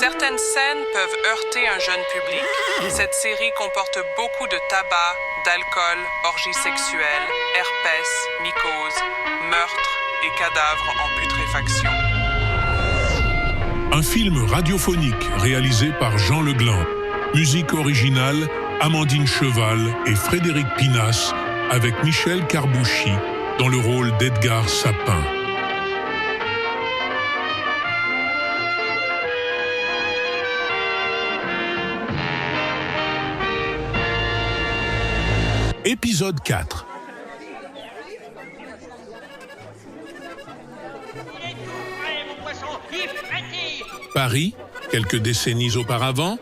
Certaines scènes peuvent heurter un jeune public. Cette série comporte beaucoup de tabac, d'alcool, orgies sexuelles, herpès, mycoses, meurtres et cadavres en putréfaction. Un film radiophonique réalisé par Jean Leglin. Musique originale, Amandine Cheval et Frédéric Pinas, avec Michel Carbouchy dans le rôle d'Edgar Sapin. Épisode 4. Paris, quelques décennies auparavant.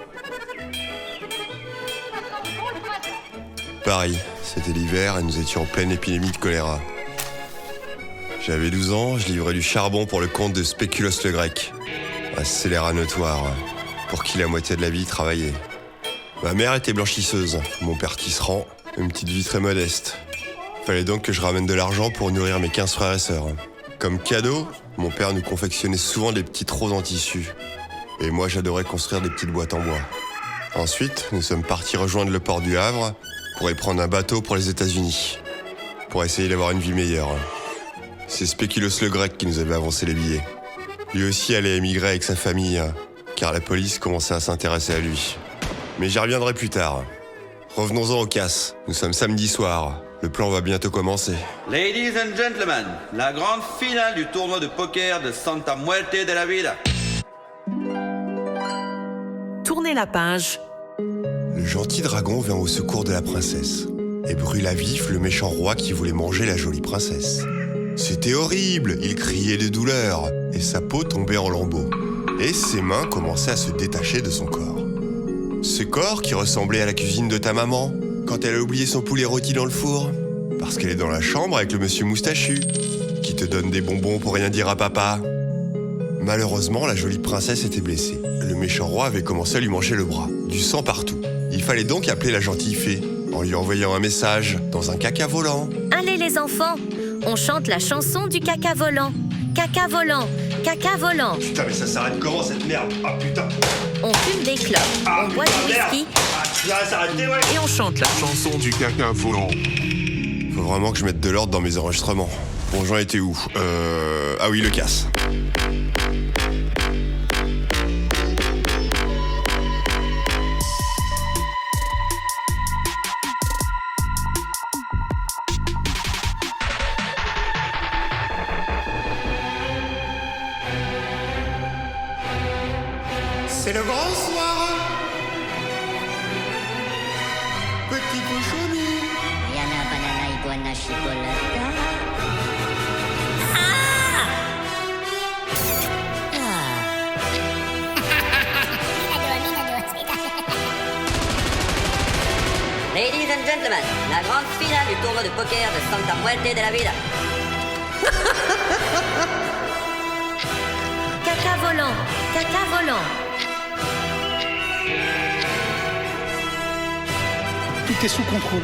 Paris, c'était l'hiver et nous étions en pleine épidémie de choléra. J'avais 12 ans, je livrais du charbon pour le compte de Spéculos le Grec, un scélérat notoire, pour qui la moitié de la vie travaillait. Ma mère était blanchisseuse, mon père tisserand, une petite vie très modeste. Fallait donc que je ramène de l'argent pour nourrir mes 15 frères et sœurs. Comme cadeau, mon père nous confectionnait souvent des petites roses en tissu. Et moi, j'adorais construire des petites boîtes en bois. Ensuite, nous sommes partis rejoindre le port du Havre pour y prendre un bateau pour les États-Unis, pour essayer d'avoir une vie meilleure. C'est Spéculos le Grec qui nous avait avancé les billets. Lui aussi allait émigrer avec sa famille, car la police commençait à s'intéresser à lui. Mais j'y reviendrai plus tard. Revenons-en au casse. Nous sommes samedi soir. Le plan va bientôt commencer. Ladies and gentlemen, la grande finale du tournoi de poker de Santa Muerte de la Vida. Tournez la page. Le gentil dragon vint au secours de la princesse et brûla à vif le méchant roi qui voulait manger la jolie princesse. C'était horrible, il criait de douleur et sa peau tombait en lambeaux. Et ses mains commençaient à se détacher de son corps. Ce corps qui ressemblait à la cuisine de ta maman, quand elle a oublié son poulet rôti dans le four, parce qu'elle est dans la chambre avec le monsieur moustachu, qui te donne des bonbons pour rien dire à papa. Malheureusement, la jolie princesse était blessée. Le méchant roi avait commencé à lui manger le bras, du sang partout. Il fallait donc appeler la gentille fée, en lui envoyant un message dans un caca volant. Allez les enfants, on chante la chanson du caca volant. Caca volant, caca volant. Putain, mais ça s'arrête comment cette merde? Ah putain! On fume des clopes, on boit du whisky Ça s'arrête, ouais! Et on chante la chanson du caca volant. Faut vraiment que je mette de l'ordre dans mes enregistrements. Bon, j'en étais où? Ah oui, le casse. C'est le grand soir. Petit cochonnet. Yana, banana, iguana, chocolata. Ladies and gentlemen, la grande finale du tournoi de poker de Santa Muerte de la Vida. caca volant, caca volant. Tout est sous contrôle.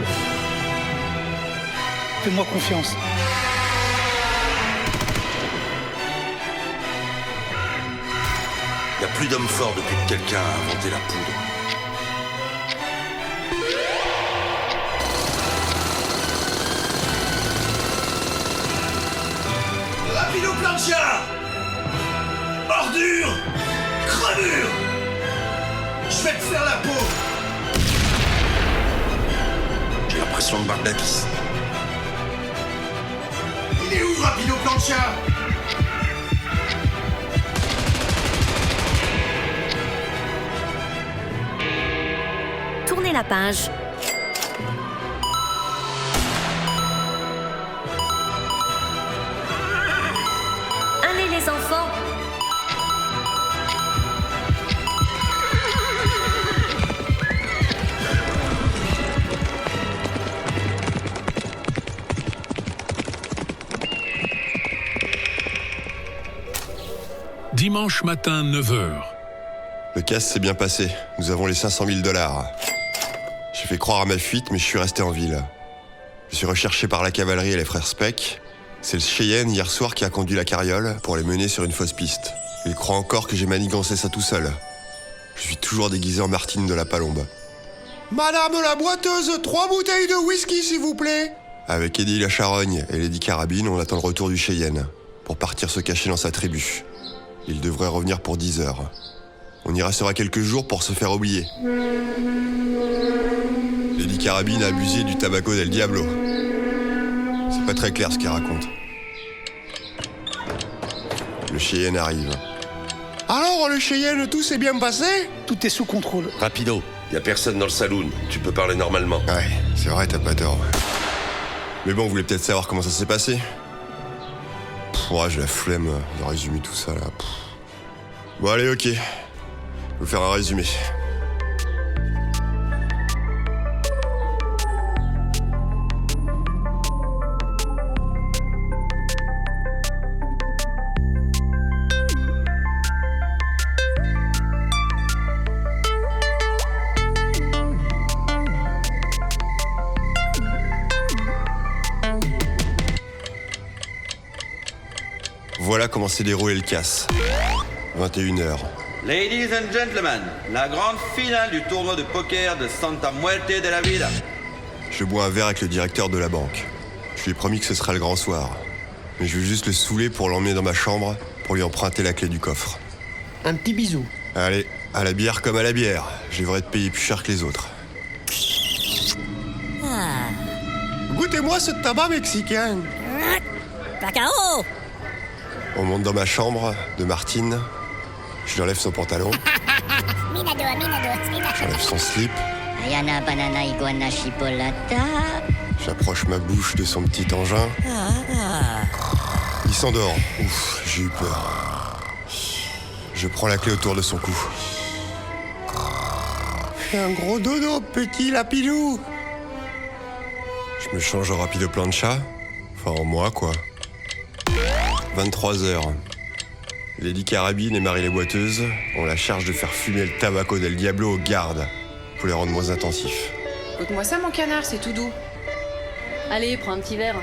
Fais-moi confiance. Il n'y a plus d'homme fort depuis que quelqu'un a inventé la poudre. Rapido plancha. Ordure. Crevure. Je vais te faire la peau. J'ai l'impression de battre la piste. Il est où, Rapido plancha? Tournez la page. Allez les enfants. Dimanche matin, 9h. Le casse s'est bien passé. Nous avons les 500 000 $. J'ai fait croire à ma fuite, mais je suis resté en ville. Je suis recherché par la cavalerie et les frères Speck. C'est le Cheyenne hier soir qui a conduit la carriole pour les mener sur une fausse piste. Il croit encore que j'ai manigancé ça tout seul. Je suis toujours déguisé en Martine de la Palombe. Madame la boiteuse, 3 bouteilles de whisky s'il vous plaît. Avec Eddie la Charogne et Lady Carabine, on attend le retour du Cheyenne pour partir se cacher dans sa tribu. Il devrait revenir pour 10 heures. On y restera quelques jours pour se faire oublier. Lady Carabine a abusé du tabaco del Diablo. C'est pas très clair ce qu'il raconte. Le Cheyenne arrive. Alors, le Cheyenne, tout s'est bien passé? Tout est sous contrôle. Rapido, y a personne dans le saloon. Tu peux parler normalement. Ouais, c'est vrai, t'as pas tort. Mais bon, vous voulez peut-être savoir comment ça s'est passé? Ouais, j'ai la flemme de résumer tout ça, là. Bon, allez, ok. Je vais vous faire un résumé. Voilà comment s'est déroulé le casse. 21h. Ladies and gentlemen, la grande finale du tournoi de poker de Santa Muerte de la Vida. Je bois un verre avec le directeur de la banque. Je lui ai promis que ce sera le grand soir. Mais je veux juste le saouler pour l'emmener dans ma chambre, pour lui emprunter la clé du coffre. Un petit bisou. Allez, à la bière comme à la bière. Je devrais te payer plus cher que les autres. Goûtez-moi ce tabac mexicain. Cacao. On monte dans ma chambre de Martine. Je lui enlève son pantalon. J'enlève son slip. Ayana banana iguana chipolata. J'approche ma bouche de son petit engin. Il s'endort. Ouf, j'ai eu peur. Je prends la clé autour de son cou. Fais un gros dodo, petit lapidou. Je me change au rapido plancha. Enfin, en moi, quoi. 23h. Lady Carabine et Marie les boiteuses ont la charge de faire fumer le tabaco del Diablo aux gardes pour les rendre moins intensifs. Écoute-moi ça, mon canard, c'est tout doux. Allez, prends un petit verre.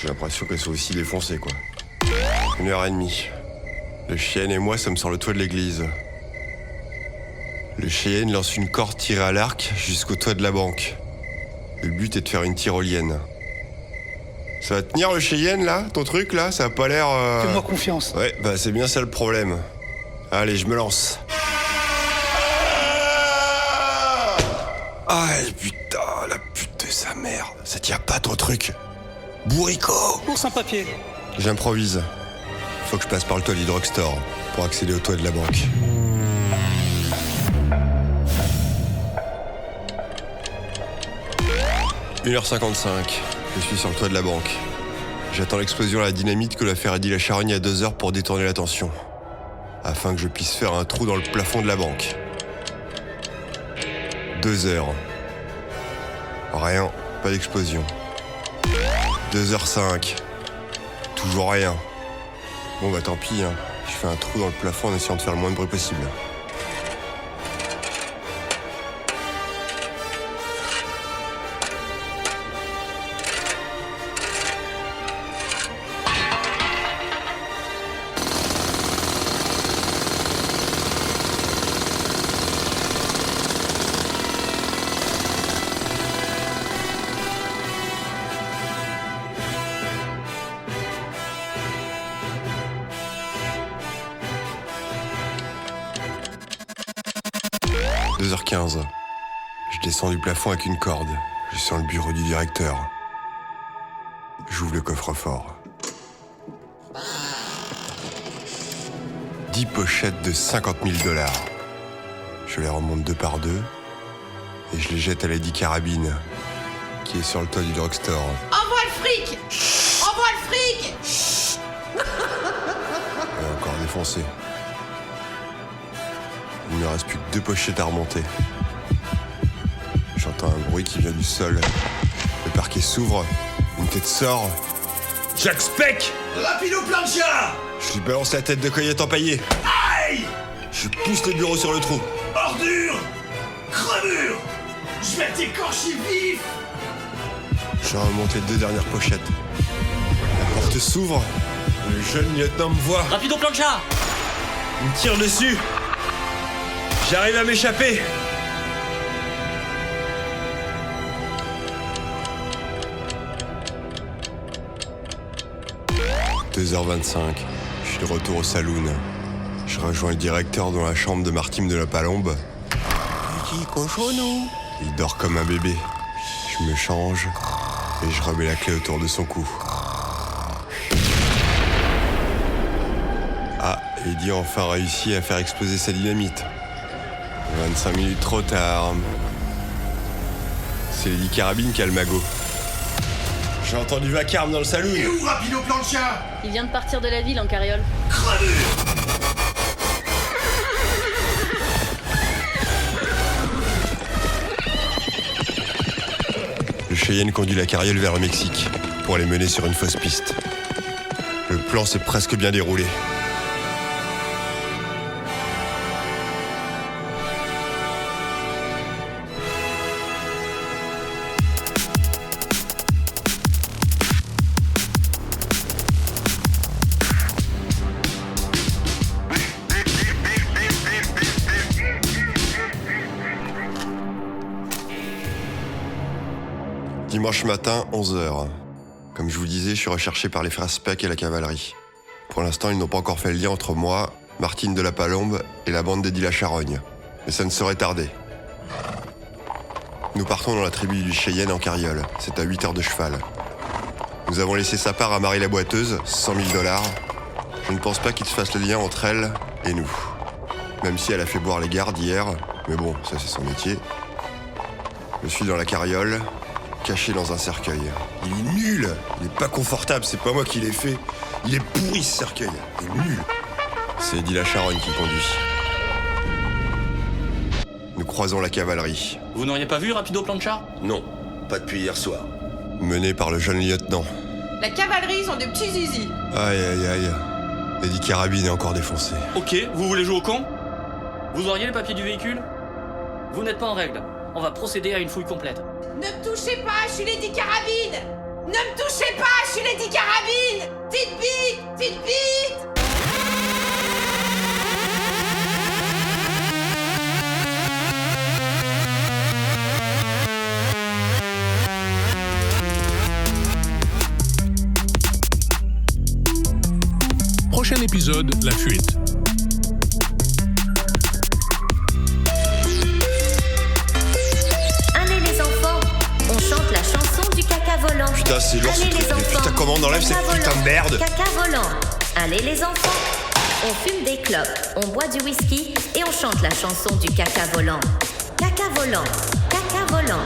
J'ai l'impression qu'elles sont aussi défoncées, quoi. 1h30. Le Cheyenne et moi sommes sur le toit de l'église. Le Cheyenne lance une corde tirée à l'arc jusqu'au toit de la banque. Le but est de faire une tyrolienne. Ça va tenir le Cheyenne, là? Ton truc, là? Ça a pas l'air... Fais-moi confiance. Ouais, bah c'est bien ça le problème. Allez, je me lance. Ah, putain, la pute de sa mère. Ça tient pas ton truc. Bourricot. Course un papier. J'improvise. Faut que je passe par le toit du drugstore pour accéder au toit de la banque. « 1h55, je suis sur le toit de la banque. J'attends l'explosion à la dynamite que l'a fait Eddie la Charogne à 2h pour détourner l'attention, afin que je puisse faire un trou dans le plafond de la banque. 2h. Rien, pas d'explosion. 2h05. Toujours rien. Bon bah tant pis, hein. Je fais un trou dans le plafond en essayant de faire le moins de bruit possible. « 2h15. Je descends du plafond avec une corde. Je suis dans le bureau du directeur. J'ouvre le coffre-fort. 10 pochettes de 50 000 $. Je les remonte 2 par 2 et je les jette à Lady Carabine, qui est sur le toit du drugstore. Envoie le fric! Envoie le fric! Elle est encore défoncée. Il ne me reste plus que 2 pochettes à remonter. J'entends un bruit qui vient du sol. Le parquet s'ouvre, une tête sort. Jack Speck! Rapido plancha! Je lui balance la tête de Coyote empaillée. Aïe! Je pousse le bureau sur le trou. Ordure! Crevure! Je vais t'écorcher vif! Je remonte les 2 dernières pochettes. La porte s'ouvre. Le jeune lieutenant me voit. Rapido plancha. Il me tire dessus. J'arrive à m'échapper. « 2h25, je suis de retour au saloon. Je rejoins le directeur dans la chambre de Martine de la Palombe. Il dort comme un bébé. Je me change et je remets la clé autour de son cou. Ah, Eddie a enfin réussi à faire exploser sa dynamite. 25 minutes trop tard. C'est Lady Carabine qui a le magot. J'ai entendu vacarme dans le saloon. Et où Rapido plancha? Il vient de partir de la ville en carriole. Crevure. Le Cheyenne conduit la carriole vers le Mexique pour les mener sur une fausse piste. Le plan s'est presque bien déroulé. Dimanche matin, 11h. Comme je vous disais, je suis recherché par les frères Speck et la cavalerie. Pour l'instant, ils n'ont pas encore fait le lien entre moi, Martine de la Palombe et la bande d'Eddie la Charogne. Mais ça ne saurait tarder. Nous partons dans la tribu du Cheyenne en carriole. C'est à 8 heures de cheval. Nous avons laissé sa part à Marie la Boiteuse, 100 000 $. Je ne pense pas qu'il se fasse le lien entre elle et nous. Même si elle a fait boire les gardes hier, mais bon, ça c'est son métier. Je suis dans la carriole, caché dans un cercueil. Il est nul. Il est pas confortable, c'est pas moi qui l'ai fait. Il est pourri ce cercueil. Il est nul. C'est Eddie la Charogne qui conduit. Nous croisons la cavalerie. Vous n'auriez pas vu Rapido plancha? Non, pas depuis hier soir. Mené par le jeune lieutenant. La cavalerie sont des petits zizi. Aïe aïe aïe. Eddie Carabine est encore défoncé. Ok, vous voulez jouer au con? Vous auriez les papiers du véhicule? Vous n'êtes pas en règle. On va procéder à une fouille complète. Ne me touchez pas, je suis Lady Carabine. Ne me touchez pas, je suis Lady Carabine. Petite bite, petite bite. Prochain épisode, la fuite. Allez les enfants, on chante la chanson du caca volant. Putain, c'est lourd ce Allez truc. les enfants, Putain, comment on enlève cette caca putain de volant, merde? Caca volant. Allez les enfants, on fume des clopes, on boit du whisky et on chante la chanson du caca volant. Caca volant, caca volant.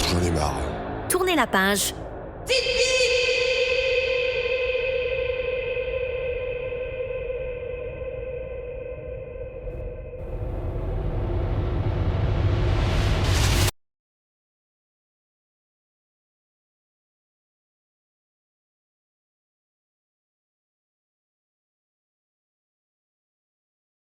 J'en ai marre. Tournez la page. Petite bite.